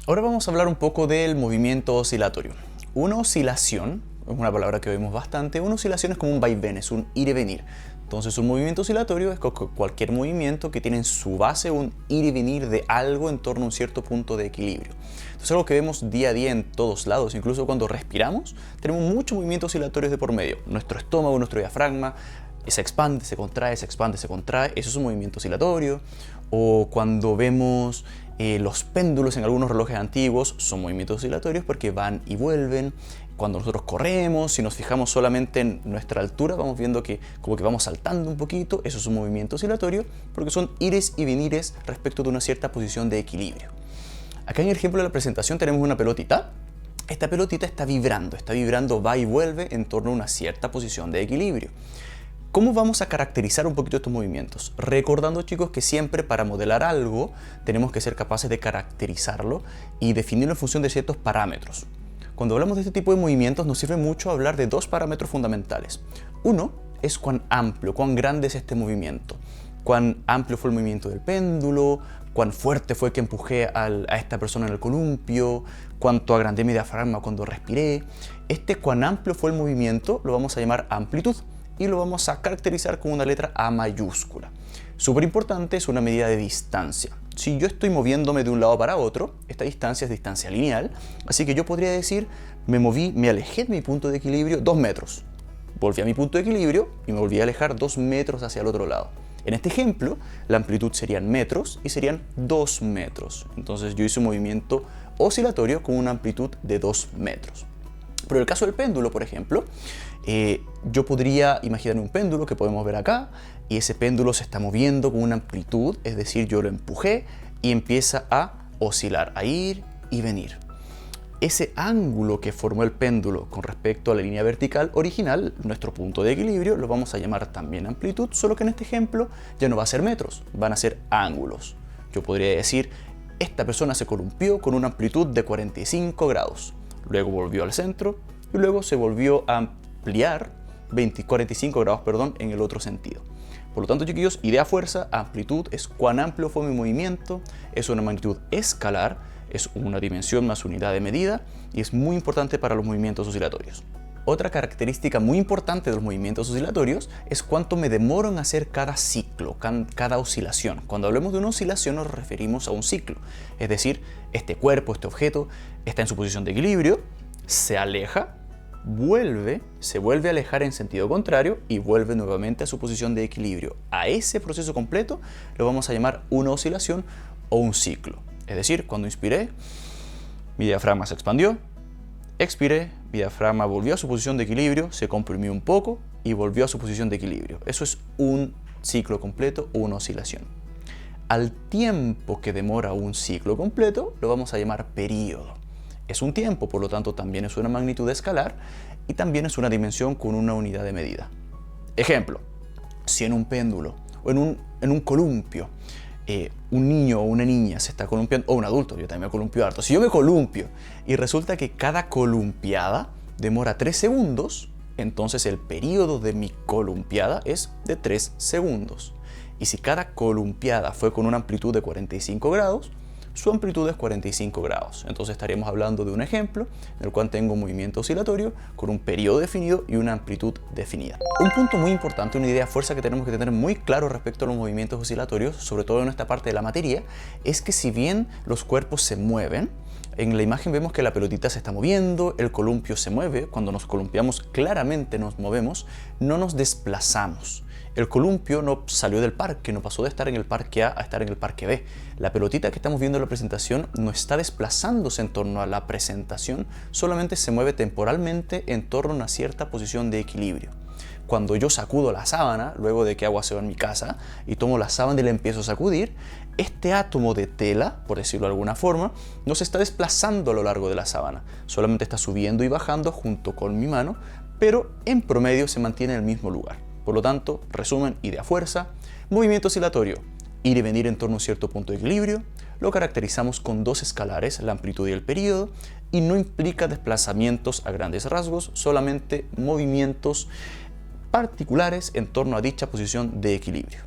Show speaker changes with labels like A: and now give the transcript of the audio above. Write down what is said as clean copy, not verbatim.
A: Ahora vamos a hablar un poco del movimiento oscilatorio. Una oscilación, es una palabra que vemos bastante, una oscilación es como un vaivén, es un ir y venir. Entonces un movimiento oscilatorio es cualquier movimiento que tiene en su base un ir y venir de algo en torno a un cierto punto de equilibrio. Entonces algo que vemos día a día en todos lados, incluso cuando respiramos, tenemos muchos movimientos oscilatorios de por medio. Nuestro estómago, nuestro diafragma, se expande, se contrae, se expande, se contrae, eso es un movimiento oscilatorio. O cuando vemos los péndulos en algunos relojes antiguos, son movimientos oscilatorios porque van y vuelven. Cuando nosotros corremos, si nos fijamos solamente en nuestra altura, vamos viendo que como que vamos saltando un poquito, eso es un movimiento oscilatorio porque son ires y venires respecto de una cierta posición de equilibrio. Acá en el ejemplo de la presentación tenemos una pelotita. Esta pelotita está vibrando, va y vuelve en torno a una cierta posición de equilibrio. ¿Cómo vamos a caracterizar un poquito estos movimientos? Recordando, chicos, que siempre para modelar algo tenemos que ser capaces de caracterizarlo y definirlo en función de ciertos parámetros. Cuando hablamos de este tipo de movimientos nos sirve mucho hablar de dos parámetros fundamentales. Uno es cuán amplio, cuán grande es este movimiento. Cuán amplio fue el movimiento del péndulo, cuán fuerte fue que empujé a esta persona en el columpio, cuánto agrandé mi diafragma cuando respiré. Este cuán amplio fue el movimiento lo vamos a llamar amplitud y lo vamos a caracterizar con una letra A mayúscula. Súper importante, es una medida de distancia. Si yo estoy moviéndome de un lado para otro, esta distancia es distancia lineal, así que yo podría decir, me alejé de mi punto de equilibrio 2 metros. Volví a mi punto de equilibrio y me volví a alejar 2 metros hacia el otro lado. En este ejemplo, la amplitud serían metros y serían 2 metros. Entonces yo hice un movimiento oscilatorio con una amplitud de 2 metros. Pero en el caso del péndulo, por ejemplo, yo podría imaginar un péndulo que podemos ver acá y ese péndulo se está moviendo con una amplitud, es decir, yo lo empujé y empieza a oscilar, a ir y venir. Ese ángulo que formó el péndulo con respecto a la línea vertical original, nuestro punto de equilibrio, lo vamos a llamar también amplitud, solo que en este ejemplo ya no va a ser metros, van a ser ángulos. Yo podría decir, esta persona se columpió con una amplitud de 45 grados. Luego volvió al centro y luego se volvió a ampliar 45 grados en el otro sentido. Por lo tanto, chiquillos, idea fuerza, amplitud es cuán amplio fue mi movimiento, es una magnitud escalar, es una dimensión más unidad de medida y es muy importante para los movimientos oscilatorios. Otra característica muy importante de los movimientos oscilatorios es cuánto me demoro en hacer cada ciclo, cada oscilación. Cuando hablemos de una oscilación nos referimos a un ciclo, es decir, este cuerpo, este objeto está en su posición de equilibrio, se aleja, se vuelve a alejar en sentido contrario y vuelve nuevamente a su posición de equilibrio. A ese proceso completo lo vamos a llamar una oscilación o un ciclo. Es decir, cuando inspiré, mi diafragma se expandió, expiré, mi diafragma volvió a su posición de equilibrio, se comprimió un poco y volvió a su posición de equilibrio. Eso es un ciclo completo o una oscilación. Al tiempo que demora un ciclo completo lo vamos a llamar período. Es un tiempo, por lo tanto también es una magnitud escalar y también es una dimensión con una unidad de medida. Ejemplo, si en un péndulo o en un columpio un niño o una niña se está columpiando, o un adulto, yo también me columpio harto. Si yo me columpio y resulta que cada columpiada demora 3 segundos, entonces el periodo de mi columpiada es de 3 segundos. Y si cada columpiada fue con una amplitud de 45 grados, su amplitud es 45 grados. Entonces estaríamos hablando de un ejemplo en el cual tengo un movimiento oscilatorio con un periodo definido y una amplitud definida. Un punto muy importante, una idea fuerza que tenemos que tener muy claro respecto a los movimientos oscilatorios, sobre todo en esta parte de la materia, es que si bien los cuerpos se mueven, en la imagen vemos que la pelotita se está moviendo, el columpio se mueve, cuando nos columpiamos claramente nos movemos, no nos desplazamos. El columpio no salió del parque, no pasó de estar en el parque A estar en el parque B. La pelotita que estamos viendo en la presentación no está desplazándose en torno a la presentación, solamente se mueve temporalmente en torno a una cierta posición de equilibrio. Cuando yo sacudo la sábana, luego de que hago aseo en mi casa, y tomo la sábana y la empiezo a sacudir, este átomo de tela, por decirlo de alguna forma, no se está desplazando a lo largo de la sábana, solamente está subiendo y bajando junto con mi mano, pero en promedio se mantiene en el mismo lugar. Por lo tanto, resumen, idea fuerza, movimiento oscilatorio, ir y venir en torno a un cierto punto de equilibrio, lo caracterizamos con dos escalares, la amplitud y el periodo, y no implica desplazamientos a grandes rasgos, solamente movimientos particulares en torno a dicha posición de equilibrio.